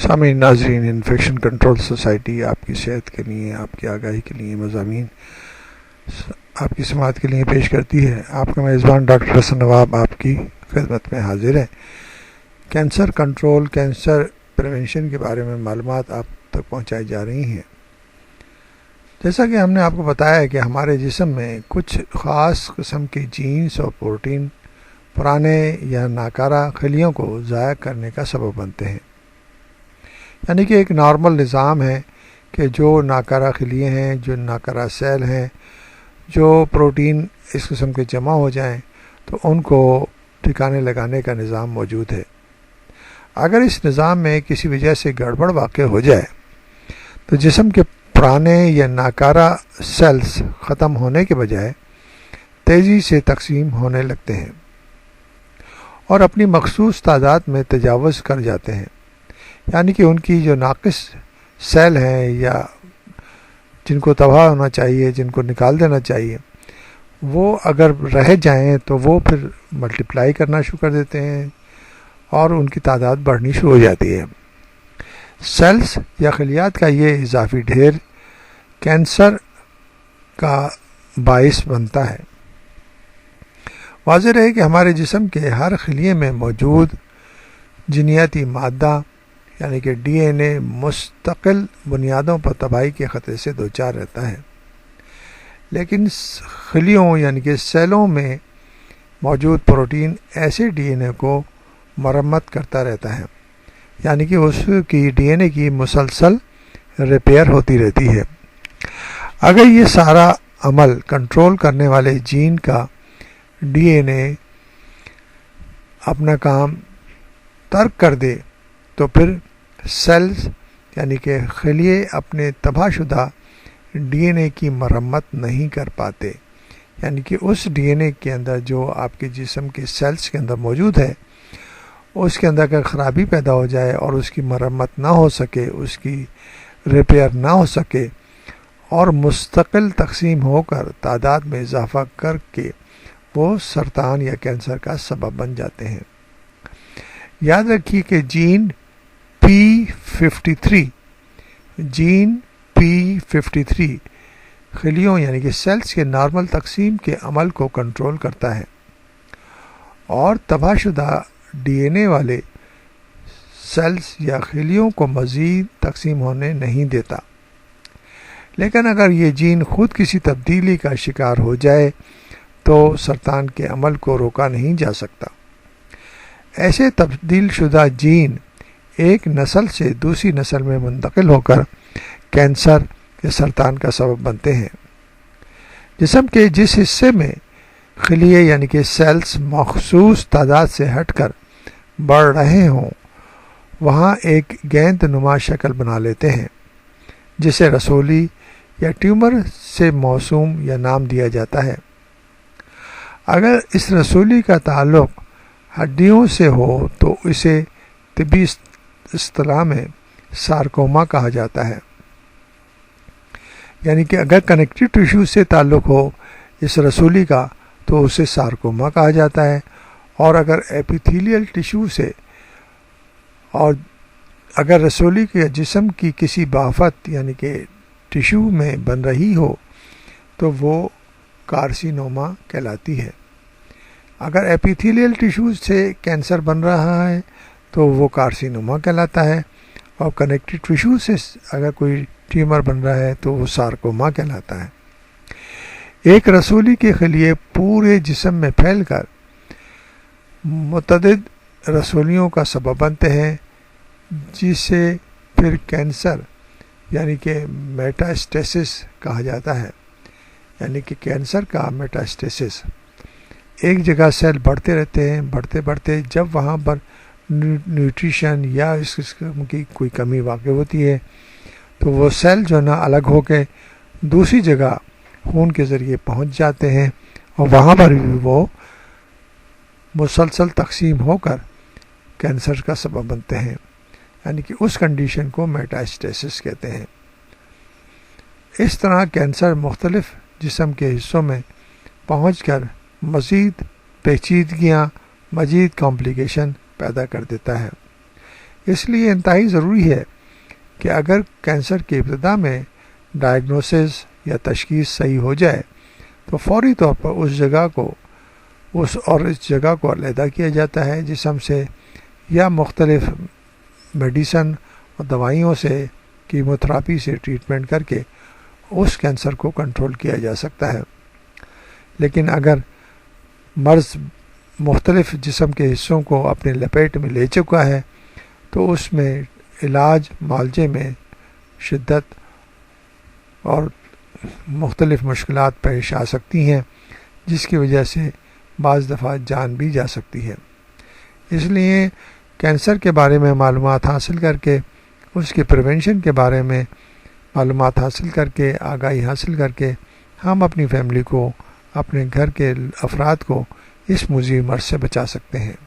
سامعین ناظرین، infection control society آپ کی صحت کے لیے، آپ کی آگاہی کے لیے مضامین آپ کی سماعت کے لیے پیش کرتی ہے۔ آپ کا میزبان ڈاکٹر حسن نواب آپ کی خدمت میں حاضر ہے۔ کینسر کنٹرول، کینسر پریونشن کے بارے میں معلومات آپ تک پہنچائی جا رہی ہیں۔ جیسا کہ ہم نے آپ کو بتایا ہے کہ ہمارے جسم میں کچھ خاص قسم کے جینز اور پروٹین پرانے یا ناکارہ خلیوں کو ضائع کرنے کا سبب بنتے ہیں۔ یعنی کہ ایک نارمل نظام ہے کہ جو ناکارہ خلیے ہیں، جو ناکارہ سیل ہیں، جو پروٹین اس قسم کے جمع ہو جائیں تو ان کو ٹھکانے لگانے کا نظام موجود ہے۔ اگر اس نظام میں کسی وجہ سے گڑبڑ واقع ہو جائے تو جسم کے پرانے یا ناکارہ سیلز ختم ہونے کے بجائے تیزی سے تقسیم ہونے لگتے ہیں اور اپنی مخصوص تعداد میں تجاوز کر جاتے ہیں۔ یعنی کہ ان کی جو ناقص سیل ہیں یا جن کو تباہ ہونا چاہیے، جن کو نکال دینا چاہیے، وہ اگر رہ جائیں تو وہ پھر ملٹیپلائی کرنا شروع کر دیتے ہیں اور ان کی تعداد بڑھنی شروع ہو جاتی ہے۔ سیلز یا خلیات کا یہ اضافی ڈھیر کینسر کا باعث بنتا ہے۔ واضح رہے کہ ہمارے جسم کے ہر خلیے میں موجود جینیاتی مادہ یعنی کہ ڈی این اے مستقل بنیادوں پر تباہی کے خطرے سے دوچار رہتا ہے، لیکن خلیوں یعنی کہ سیلوں میں موجود پروٹین ایسے ڈی این اے کو مرمت کرتا رہتا ہے، یعنی کہ اس کی ڈی این اے کی مسلسل ریپیئر ہوتی رہتی ہے۔ اگر یہ سارا عمل کنٹرول کرنے والے جین کا ڈی این اے اپنا کام ترک کر دے تو پھر سیلز یعنی کہ خلیے اپنے تباہ شدہ ڈی این اے کی مرمت نہیں کر پاتے، یعنی کہ اس ڈی این اے کے اندر جو آپ کے جسم کے سیلز کے اندر موجود ہے اس کے اندر اگر خرابی پیدا ہو جائے اور اس کی مرمت نہ ہو سکے، اس کی ریپیئر نہ ہو سکے اور مستقل تقسیم ہو کر تعداد میں اضافہ کر کے وہ سرطان یا کینسر کا سبب بن جاتے ہیں۔ یاد رکھیے کہ جین P53 خلیوں یعنی کہ سیلز کے نارمل تقسیم کے عمل کو کنٹرول کرتا ہے اور تباہ شدہ ڈی این اے والے سیلز یا خلیوں کو مزید تقسیم ہونے نہیں دیتا۔ لیکن اگر یہ جین خود کسی تبدیلی کا شکار ہو جائے تو سرطان کے عمل کو روکا نہیں جا سکتا۔ ایسے تبدیل شدہ جین ایک نسل سے دوسری نسل میں منتقل ہو کر کینسر یا سرطان کا سبب بنتے ہیں۔ جسم کے جس حصے میں خلیے یعنی کہ سیلز مخصوص تعداد سے ہٹ کر بڑھ رہے ہوں وہاں ایک گیند نما شکل بنا لیتے ہیں جسے رسولی یا ٹیومر سے موسوم یا نام دیا جاتا ہے۔ اگر اس رسولی کا تعلق ہڈیوں سے ہو تو اسے طبی اصطلاح میں سارکوما کہا جاتا ہے، یعنی کہ اگر کنیکٹیو ٹیشو سے تعلق ہو اس رسولی کا تو اسے سارکوما کہا جاتا ہے، اور اگر ایپیتھیلیل ٹیشو سے اور اگر رسولی کے جسم کی کسی بافت یعنی کہ ٹیشو میں بن رہی ہو تو وہ کارسینوما کہلاتی ہے۔ اگر ایپیتھیلیل ٹیشو سے کینسر بن رہا ہے تو وہ کارسینوما کہلاتا ہے، اور کنیکٹیو ٹیشو سے اگر کوئی ٹیومر بن رہا ہے تو وہ سارکوما کہلاتا ہے۔ ایک رسولی کے خلیے پورے جسم میں پھیل کر متعدد رسولیوں کا سبب بنتے ہیں، جسے پھر کینسر یعنی کہ میٹاسٹیسس کہا جاتا ہے۔ یعنی کہ کینسر کا میٹاسٹیسس ایک جگہ سیل بڑھتے رہتے ہیں، بڑھتے جب وہاں پر نیوٹریشن یا اس قسم کی کوئی کمی واقع ہوتی ہے تو وہ سیل جو نا الگ ہو کے دوسری جگہ خون کے ذریعے پہنچ جاتے ہیں اور وہاں پر بھی وہ مسلسل تقسیم ہو کر کینسر کا سبب بنتے ہیں، یعنی کہ اس کنڈیشن کو میٹاسٹیسس کہتے ہیں۔ اس طرح کینسر مختلف جسم کے حصوں میں پہنچ کر مزید پیچیدگیاں، مزید کمپلیکیشن پیدا کر دیتا ہے۔ اس لیے انتہائی ضروری ہے کہ اگر کینسر کی ابتدا میں ڈائگنوسس یا تشخیص صحیح ہو جائے تو فوری طور پر اس جگہ کو علیحدہ کیا جاتا ہے جسم سے، یا مختلف میڈیسن اور دوائیوں سے، کیموتھراپی سے ٹریٹمنٹ کر کے اس کینسر کو کنٹرول کیا جا سکتا ہے۔ لیکن اگر مرض مختلف جسم کے حصوں کو اپنے لپیٹ میں لے چکا ہے تو اس میں علاج معالجے میں شدت اور مختلف مشکلات پیش آ سکتی ہیں، جس کی وجہ سے بعض دفعہ جان بھی جا سکتی ہے۔ اس لیے کینسر کے بارے میں معلومات حاصل کر کے، اس کے پریونشن کے بارے میں معلومات حاصل کر کے، آگاہی حاصل کر کے، ہم اپنی فیملی کو، اپنے گھر کے افراد کو اس موذی مرض سے بچا سکتے ہیں۔